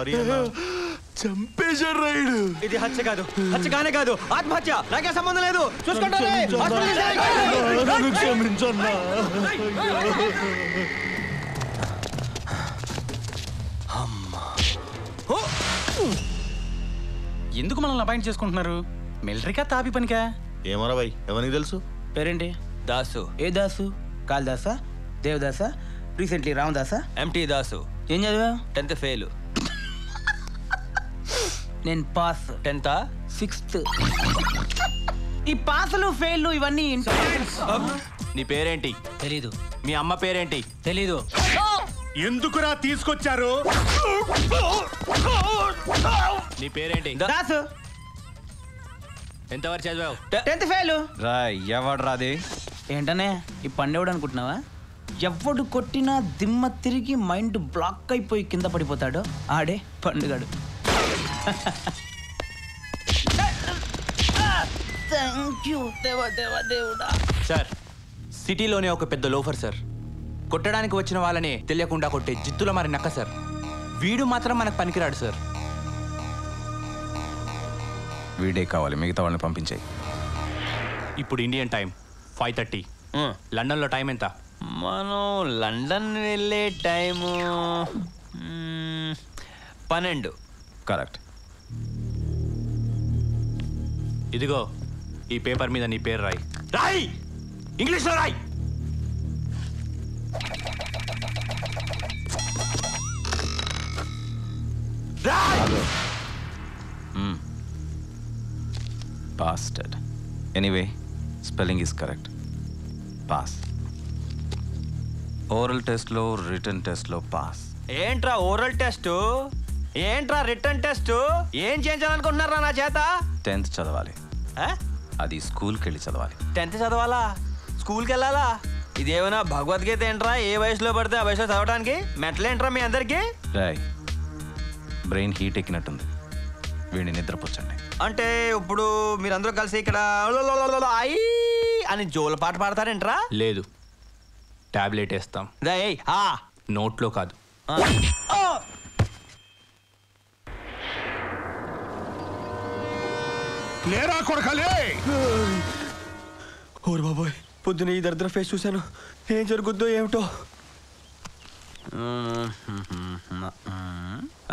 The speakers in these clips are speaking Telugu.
సారీ చంపేశాడు రైడు. ఇది హత్య కాదు, హత్య కానే కాదు, ఆత్మహత్య. నాకే సంబంధం లేదు. క్షమించన్నా. ఎందుకు మనల్ని అపాయింట్ చేసుకుంటున్నారు? మిలిటరీకా తాపి పనికా? ఏమరా భయ్, ఎవరికి తెలుసు? పేరేంటి? దాసు. ఏ దాసు? కాళిదాసా, దేవదాసా, రీసెంట్లీ రామదాసా? ఎంటీ దాసు. ఏం చదివా? 10th fail. నేను పాస్. 10th 6th. ఈ పాసులు ఫెయిల్ ఇవన్నీ నీ పేరేంటి? తెలీదు. మీ అమ్మ పేరేంటి? తెలీదు. ఎందుకురా తీసుకొచ్చారు? నీ పేరేంటి? దాసు. ఎంతవరకు చదివావు? 10th fail. ఎవడు రాది? ఏంటనే ఈ పండేవాడు అనుకుంటున్నావా? ఎవడు కొట్టినా దిమ్మ తిరిగి మైండ్ బ్లాక్ అయిపోయి కింద పడిపోతాడో ఆడే పండుగాడు. సార్, సిటీలోనే ఒక పెద్ద లోఫర్ సార్. కొట్టడానికి వచ్చిన వాళ్ళని తెలియకుండా కొట్టే జిత్తుల మరి నక్క సార్. వీడు మాత్రం మనకు పనికిరాడు సార్. వీడే కావాలి, మిగతా వాళ్ళని పంపించాయి. ఇప్పుడు ఇండియన్ టైం 5:30. లండన్లో టైం ఎంత? మనం లండన్ వెళ్ళే టైము 12. కరెక్ట్. ఇదిగో ఈ పేపర్ మీద నీ పేరు రాయి. రాయి, ఇంగ్లీష్లో రాయి. Bastard. Anyway, spelling is correct. Pass. Oral టెస్ట్లో, రిటర్న్ టెస్ట్లో పాస్. ఏంట్రా ఓరల్ టెస్ట్? ఏంట్రా రిటర్న్ టెస్ట్? ఏం చేయించాలనుకుంటున్నారా నా చేత? 10th చదవాలి. అది స్కూల్కి వెళ్ళి చదవాలి. 10th చదవాలా? స్కూల్కి వెళ్ళాలా? ఇదేమైనా భగవద్గీత ఏంట్రా? ఏ వయసులో పడితే ఆ వయసులో చదవడానికి మెంటలేంట్రా మీ అందరికి? రాయ్, బ్రెయిన్ హీట్ ఎక్కినట్టుంది, వీడిని నిద్రపుచ్చండి. అంటే ఇప్పుడు మీరందరూ కలిసి ఇక్కడ ఐ అని జోల పాట పాడతారేంట్రా? లేదు, టాబ్లెట్ వేస్తాం. నోట్లో కాదు. లేరా కొడకలే. ఓరు బాబోయ్, పొద్దున ఈ దరిద్ర ఫేస్ చూశాను. ఏం జరుగుద్దో ఏమిటో.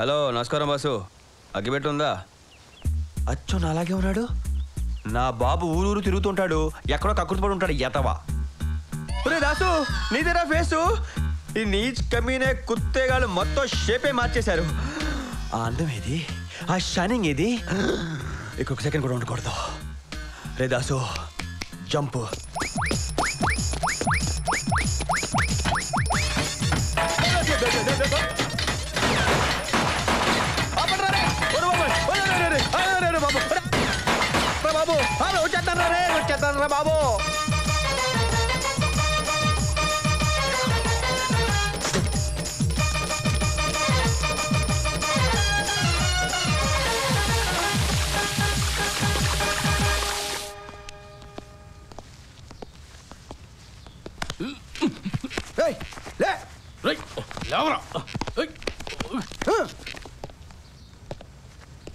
హలో, నమస్కారం బాసు. అగ్గిపెట్టి ఉందా? అచ్చో నాలాగే ఉన్నాడు. నా బాబు ఊరూరు తిరుగుతుంటాడు, ఎక్కడో కక్కుర్తి పడి ఉంటాడు ఎతవా. ఒరే దాసు, నీదేరా ఫేసు? ఈ నీచ్ కమీనే కుత్తేగాళ్ళు మొత్తం షేపే మార్చేశారు. ఆ అందం ఏది? ఆ షైనింగ్ ఏది? ఇంకొక సెకండ్ కూడా ఉండకూడదు. రే దాసు, జంప్. వచ్చేస్తాను రా బాబు.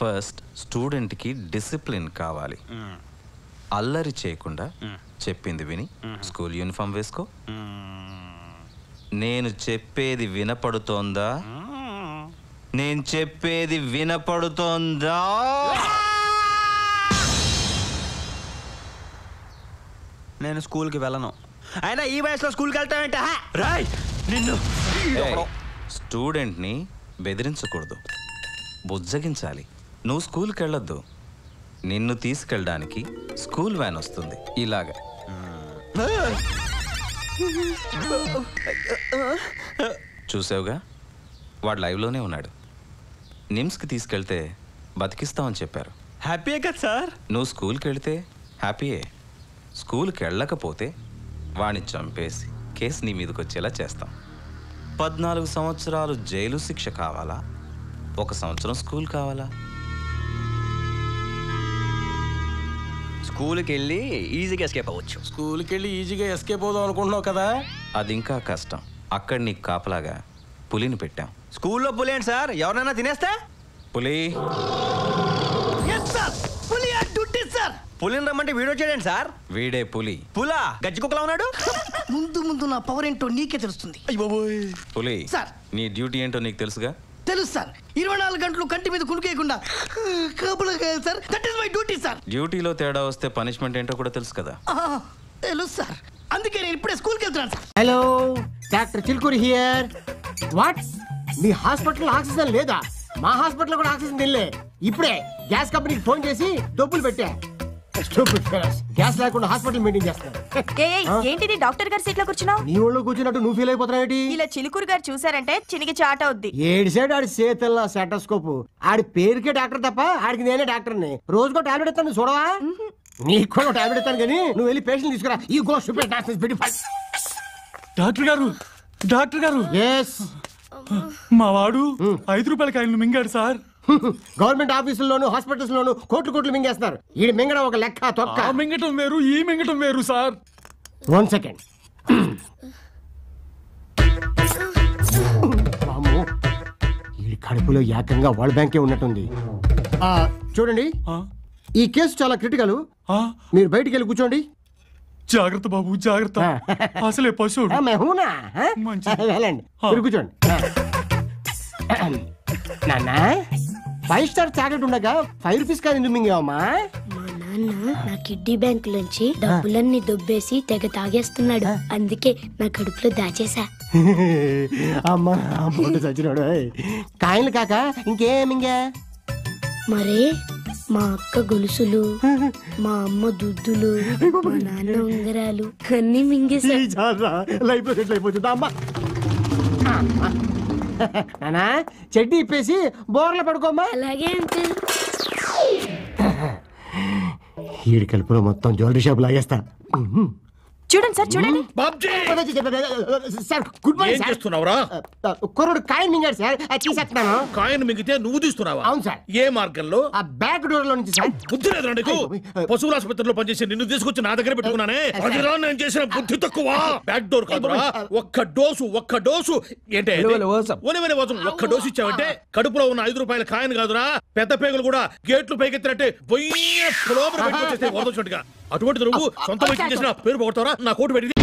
ఫస్ట్ స్టూడెంట్కి డిసిప్లిన్ కావాలి. అల్లరి చేయకుండా చెప్పింది విని స్కూల్ యూనిఫామ్ వేసుకో. నేను చెప్పేది వినపడుతోందా? నేను చెప్పేది వినపడుతోందా? నేను స్కూల్కి వెళ్ళను. అయినా ఈ వయసులో స్కూల్కి వెళ్తానంటే రాయ్ నిన్ను. స్టూడెంట్ని బెదిరించకూడదు, బుజ్జగించాలి. నువ్వు స్కూల్కి వెళ్ళొద్దు, నిన్ను తీసుకెళ్ళడానికి స్కూల్ వ్యాన్ వస్తుంది. ఇలాగా చూసావుగా, వాడు లైవ్లోనే ఉన్నాడు. నిమ్స్కి తీసుకెళ్తే బతికిస్తామని చెప్పారు. హ్యాపీయే కదా సార్? నువ్వు స్కూల్కి వెళితే హ్యాపీయే. స్కూల్కి వెళ్ళకపోతే వాడిని చంపేసి కేసు నీ మీదకి వచ్చేలా చేస్తాం. 14 సంవత్సరాలు జైలు శిక్ష కావాలా, 1 సంవత్సరం స్కూల్ కావాలా? స్కూల్కి వెళ్ళి ఈజీగా ఎస్కేప్ అవ్వచ్చు. స్కూల్కి వెళ్ళి ఈజీగా ఎస్కేప్ అవుదాం అనుకుంటున్నావు కదా? అది ఇంకా కష్టం. అక్కడ నీకు కాపలాగా పులిని పెట్టాం. స్కూల్లో పులి ఏంటి సార్? ఎవరైనా తినేస్తే పులి పులిని రమ్మంటే వీడియో చేయండి సార్. వీడే పులి. పులా గజ్జి కుక్కలా ఉన్నాడు. ముందు నా పవర్ ఏంటో నీకే తెలుస్తుంది. పులి సార్. నీ డ్యూటీ ఏంటో నీకు తెలుసుగా? తెలుసు సార్. 24 గంటలు కంటి మీద కునుకేయకుండా కాపులా కాయాలి sir. That is my duty sir. డ్యూటీలో తేడా వస్తే పనిష్మెంట్ ఏంటో కూడా తెలుసు కదా? తెలుసు సార్. అందుకే నేను ఇప్పుడే స్కూల్కి వెళ్తున్నాను sir. Hello, doctor Chilkuri here. What? Me hospital oxygen లేదా? మా హాస్పిటల్ కూడా ఆక్సిజన్ తినలే. ఇప్పుడే గ్యాస్ కంపెనీకి ఫోన్ చేసి డబ్బులు పెట్టా. గ్యాస్ లేకుండా హాస్పిటల్ మెయింటైన్ చేస్తాను. ఏంటిది డాక్టర్ గారి సీట్ లో కూర్చున్నావు? నీ ఒళ్ళు కూర్చున్నట్టు నువ్వు ఫీల్ అయిపోతున్నావు. ఇలా చిలుకూరు గారు చూసారంటే చినికి చాట అవుద్ది. ఏడు సైడ్ ఆడి చేతల్లో సెటోస్కోప్. ఆడి పేరుకే డాక్టర్ తప్ప ఆడికి నేనే డాక్టర్ని. రోజుకో టాబ్లెట్ ఇస్తాను, చూడవా? నీకు కూడా టాబ్లెట్ ఇస్తాను కానీ నువ్వు వెళ్ళి పేషెంట్ తీసుకురా. ఈ గో సూపర్ డాక్టర్ గారు, డాక్టర్ గారు, మా వాడు 5 రూపాయల కాయలను మింగాడు సార్. గవర్నమెంట్ ఆఫీసుల్లోను హాస్పిటల్స్ లోను కోట్లు మింగేస్తున్నారు. ఈ మింగడం ఒక లెక్క తొక్క. మింగటం వేరు, ఈ మింగటం వేరు సార్. 1 సెకండ్. ఈ కడుపులో ఏకంగా వరల్డ్ బ్యాంకే ఉన్నట్టుంది. చూడండి, ఈ కేసు చాలా క్రిటికల్. మీరు బయటికి వెళ్ళి కూర్చోండి. జాగ్రత్త బాబు, జాగ్రత్త. అసలే పశువుడు. వెళ్ళండి, మీరు కూర్చోండి. నాన్న, 5 స్టార్ చాక్లెట్ ఉండగా 5 రూపీస్ కాదు ఎందుకు మింగావమ్మా? మా నాన్న నా కిడ్నీ బ్యాంక్ నుంచి డబ్బులన్నీ దొబ్బేసి తెగ తాగేస్తున్నాడు. అందుకే నా కడుపులో దాచేసా. అమ్మా, చచ్చినాడు. కాయలు కాక ఇంకేమింగా? మరే మా అక్క గొలుసులు, మా అమ్మ దుద్దులు, మా నాన్న ఉంగరాలు అన్ని మింగేసా. లైఫ్ సెటిల్ అయిపోతుంది అమ్మా. నానా, చెడ్డీ ఇప్పేసి బోర్ల పడుకోమ్మా. అలాగే అంకుల్. ఈడి కలుపులో మొత్తం జ్యువెలరీ షాప్ లాగేస్తా. చూడండి సార్, చూడండి. Sir, good morning. ఏం చేస్తున్నావురా? కుర్రుడు కాయన్ మింగాడు సార్, అది తీసేస్తున్నాను. కాయను మింగితే నువ్వు తీస్తున్నావా? అవును సార్. ఏ మార్గంలో? ఆ బ్యాక్ డోర్ లో నుంచి సార్. బుద్ధి లేదురా నీకు? పశువుల ఆసుపత్రిలో పనిచేసి నిన్ను తీసుకొచ్చి నా దగ్గర పెట్టుకున్నానే, అదిరా నేను చేసిన బుద్ధి తక్కువ. బ్యాక్ డోర్ కాదురా, ఒక్క డోసు ఏంటే ఒక్క డోసు ఇచ్చావంటే కడుపులో ఉన్న 5 రూపాయల కాయను కాదురా, పెద్ద పేగులు కూడా గేట్లు పైకెత్తినట్టే లోపల పెట్టుకొచ్చేస్తే వదలచుట్టుగా. అటువంటి నువ్వు సొంత వైద్యం చేసిన పేరు పోగొడతావరా? నా కోటు పెట్టి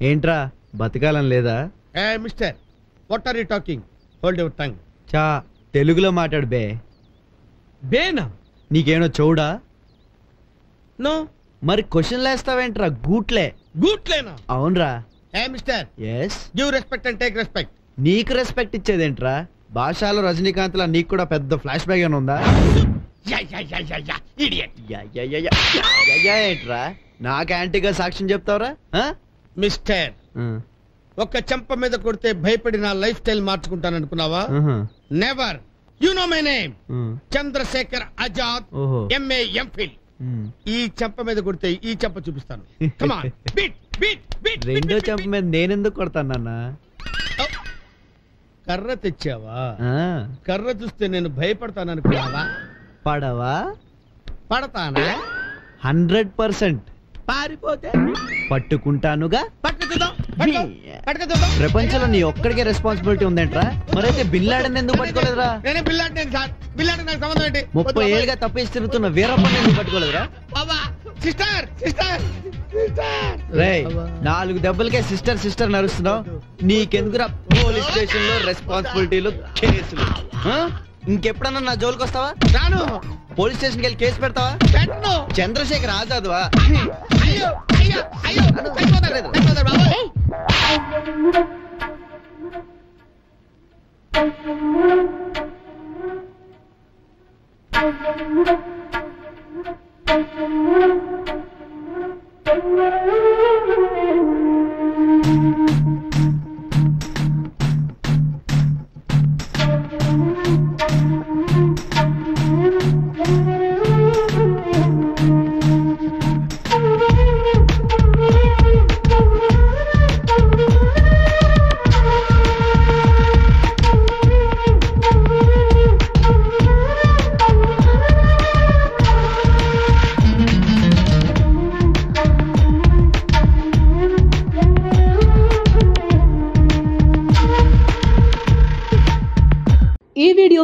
ఏంట్రా బతకాలని లేదా? Mister, what are you talking? Hold your tongue. చా తెలుగులో మాట్లాడు బే. బేనా? నీకేమో చౌడా? నో. మరి క్వశ్చన్లు వేస్తావేంట్రా? గూట్లేనా? అవునరా. Mister, yes. Give respect and take respect. నీకు రెస్పెక్ట్ ఇచ్చేదేంట్రా? భాషలో రజనీకాంత్ లా నీకు కూడా పెద్ద ఫ్లాష్ బ్యాక్ ఏమైనా ఉందా? ఏంట్రా నాకు యాంటీగా సాక్ష్యం చెప్తావరా? మిస్టర్, ఒక్క చెంప మీద కొడితే భయపడి నా లైఫ్ స్టైల్ మార్చుకుంటాను అనుకున్నావా? Never. You know my name, Chandrashekhar Azad, MA MPhil. ఈ చెంప మీద కొడితే ఈ చెంప చూపిస్తాను. రెండో చెంప మీద నేనెందుకు కొడతాను నాన్న? కర్ర తెచ్చావా? కర్ర చూస్తే నేను భయపడతాను అనుకున్నావా? పడవా? పడతానా? 100%. పారిపోతే పట్టుకుంటానుగా. ప్రపంచంలో నీ ఒక్కడికే రెస్పాన్సిబిలిటీ ఉందేంట్రా? మరైతే బిన్ లాడెన్ ఎందుకు పట్టుకోలేదురా? 30 ఏళ్ళుగా తప్పేసి తిరుగుతున్న వీరప్పని ఎందుకు పట్టుకోలేదురా? రేయ్, 4 దెబ్బలకే సిస్టర్ నరుస్తున్నావు. నీకెందుకురా పోలీస్ స్టేషన్ లో రెస్పాన్సిబిలిటీలు, కేసులు? ఇంకెప్పుడన్నా నా జోలికి వస్తావా? రాను. పోలీస్ స్టేషన్కి వెళ్ళి కేసు పెడతావా? చంద్రశేఖర్ ఆజాద్వా?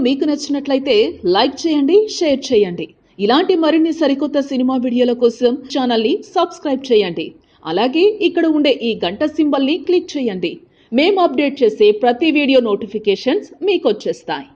మీకు నచ్చినట్లయితే లైక్ చేయండి, షేర్ చేయండి. ఇలాంటి మరిన్ని సరికొత్త సినిమా వీడియోల కోసం ఛానల్ని సబ్స్క్రైబ్ చేయండి. అలాగే ఇక్కడ ఉండే ఈ గంట సింబల్ని క్లిక్ చేయండి. మేము అప్డేట్ చేసే ప్రతి వీడియో నోటిఫికేషన్స్ మీకు వచ్చేస్తాయి.